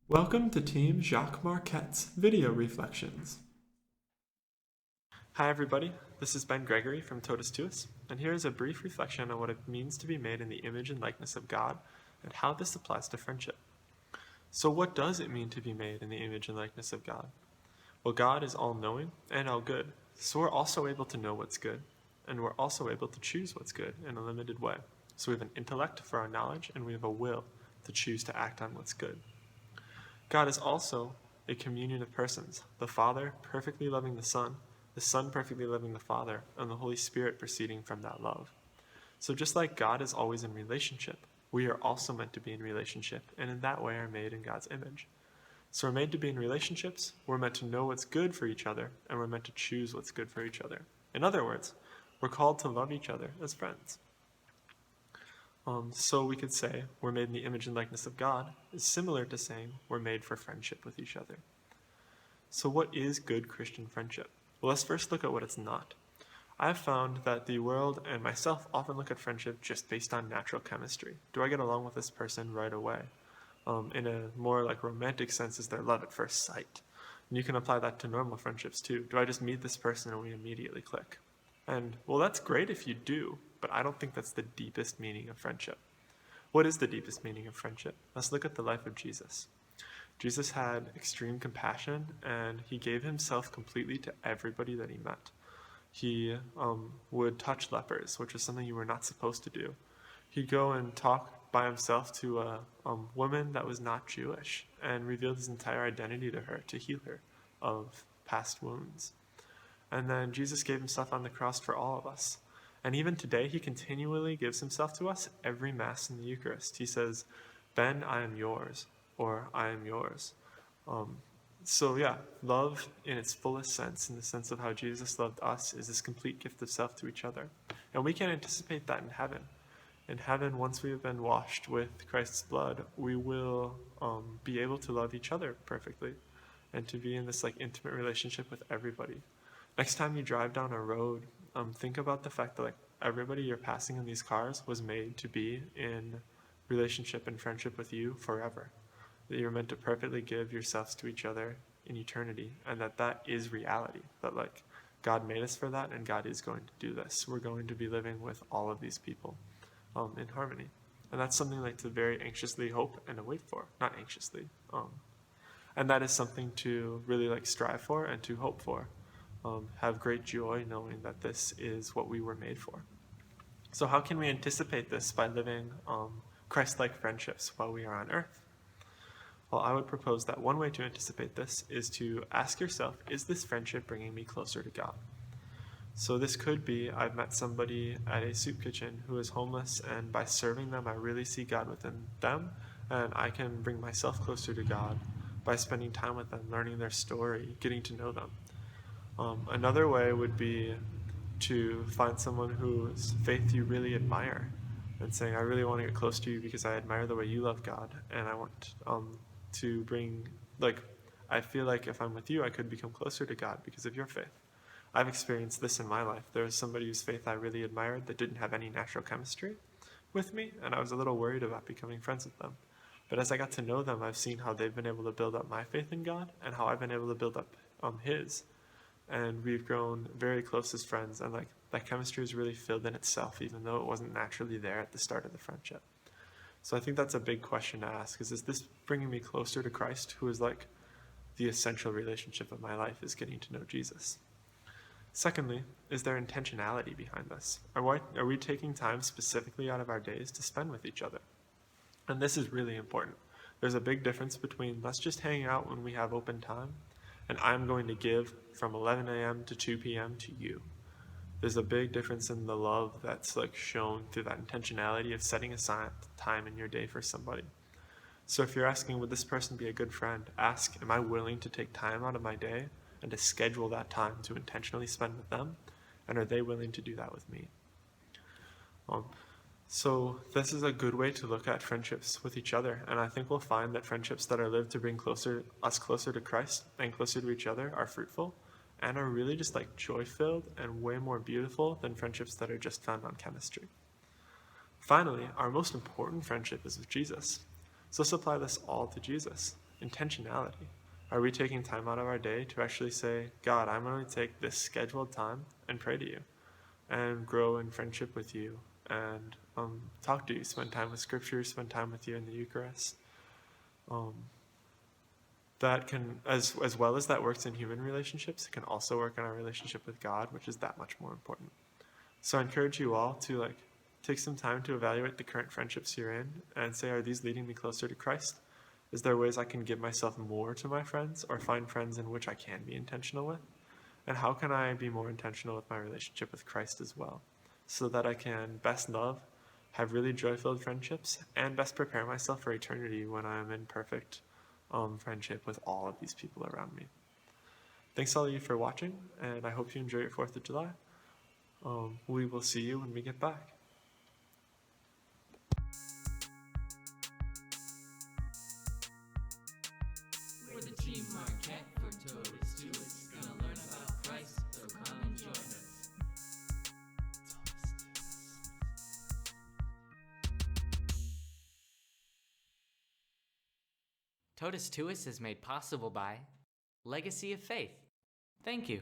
Welcome to Team Jacques Marquette's Video Reflections. Hi everybody, this is Ben Gregory from Totus Tuus, and here is a brief reflection on what it means to be made in the image and likeness of God, and how this applies to friendship. So what does it mean to be made in the image and likeness of God? Well, God is all-knowing and all-good, so we're also able to know what's good, and we're also able to choose what's good in a limited way. So we have an intellect for our knowledge, and we have a will to choose to act on what's good. God is also a communion of persons, the Father perfectly loving the Son perfectly loving the Father, and the Holy Spirit proceeding from that love. So just like God is always in relationship, we are also meant to be in relationship, and in that way are made in God's image. So we're made to be in relationships, we're meant to know what's good for each other, and we're meant to choose what's good for each other. In other words, we're called to love each other as friends. So we could say we're made in the image and likeness of God is similar to saying we're made for friendship with each other. So what is good Christian friendship? Well, let's first look at what it's not. I've found that the world and myself often look at friendship just based on natural chemistry. Do I get along with this person right away? In a more like romantic sense, is there love at first sight? And you can apply that to normal friendships too. Do I just meet this person and we immediately click? And well, that's great if you do, but I don't think that's the deepest meaning of friendship. What is the deepest meaning of friendship? Let's look at the life of Jesus. Jesus had extreme compassion, and he gave himself completely to everybody that he met. He would touch lepers, which was something you were not supposed to do. He'd go and talk by himself to a woman that was not Jewish and revealed his entire identity to her to heal her of past wounds. And then Jesus gave himself on the cross for all of us. And even today, he continually gives himself to us every Mass in the Eucharist. He says, Ben, I am yours, or I am yours. So yeah, love in its fullest sense, in the sense of how Jesus loved us, is this complete gift of self to each other. And we can anticipate that in heaven. In heaven, once we have been washed with Christ's blood, we will be able to love each other perfectly and to be in this like intimate relationship with everybody. Next time you drive down a road, think about the fact that like everybody you're passing in these cars was made to be in relationship and friendship with you forever. That you're meant to perfectly give yourselves to each other in eternity, and that is reality. That like God made us for that, and God is going to do this. We're going to be living with all of these people in harmony, and that's something like to very anxiously hope and await for. Not anxiously, and that is something to really like strive for and to hope for. Have great joy knowing that this is what we were made for. So how can we anticipate this by living Christ-like friendships while we are on earth? Well, I would propose that one way to anticipate this is to ask yourself, is this friendship bringing me closer to God? So this could be, I've met somebody at a soup kitchen who is homeless, and by serving them, I really see God within them, and I can bring myself closer to God by spending time with them, learning their story, getting to know them. Another way would be to find someone whose faith you really admire and saying, I really want to get close to you because I admire the way you love God, and I want to bring, like, I feel like if I'm with you, I could become closer to God because of your faith. I've experienced this in my life. There was somebody whose faith I really admired that didn't have any natural chemistry with me, and I was a little worried about becoming friends with them. But as I got to know them, I've seen how they've been able to build up my faith in God and how I've been able to build up his. And we've grown very close as friends, and like that chemistry is really filled in itself, even though it wasn't naturally there at the start of the friendship. So I think that's a big question to ask: is this bringing me closer to Christ, who is like the essential relationship of my life, is getting to know Jesus? Secondly, is there intentionality behind this? Are we taking time specifically out of our days to spend with each other? And this is really important. There's a big difference between let's just hang out when we have open time and I'm going to give from 11 a.m. to 2 p.m. to you. There's a big difference in the love that's like shown through that intentionality of setting aside time in your day for somebody. So if you're asking, would this person be a good friend? Ask, am I willing to take time out of my day and to schedule that time to intentionally spend with them? And are they willing to do that with me? So this is a good way to look at friendships with each other, and I think we'll find that friendships that are lived to bring us closer to Christ and closer to each other are fruitful and are really just like joy-filled and way more beautiful than friendships that are just found on chemistry. Finally, our most important friendship is with Jesus. So let's apply this all to Jesus. intentionality. Are we taking time out of our day to actually say, God, I'm going to take this scheduled time and pray to you and grow in friendship with you and talk to you, spend time with Scripture, spend time with you in the Eucharist? That can, as well as that works in human relationships, it can also work in our relationship with God, which is that much more important. So I encourage you all to take some time to evaluate the current friendships you're in and say, are these leading me closer to Christ? Is there ways I can give myself more to my friends or find friends in which I can be intentional with? And how can I be more intentional with my relationship with Christ as well, so that I can best love, have really joy-filled friendships, and best prepare myself for eternity when I'm in perfect friendship with all of these people around me. Thanks all of you for watching, and I hope you enjoy your 4th of July. We will see you when we get back. We're the Team Marquette for Totus to Us. Gonna learn about Christ, so come and join us. Totus to Us is made possible by Legacy of Faith. Thank you.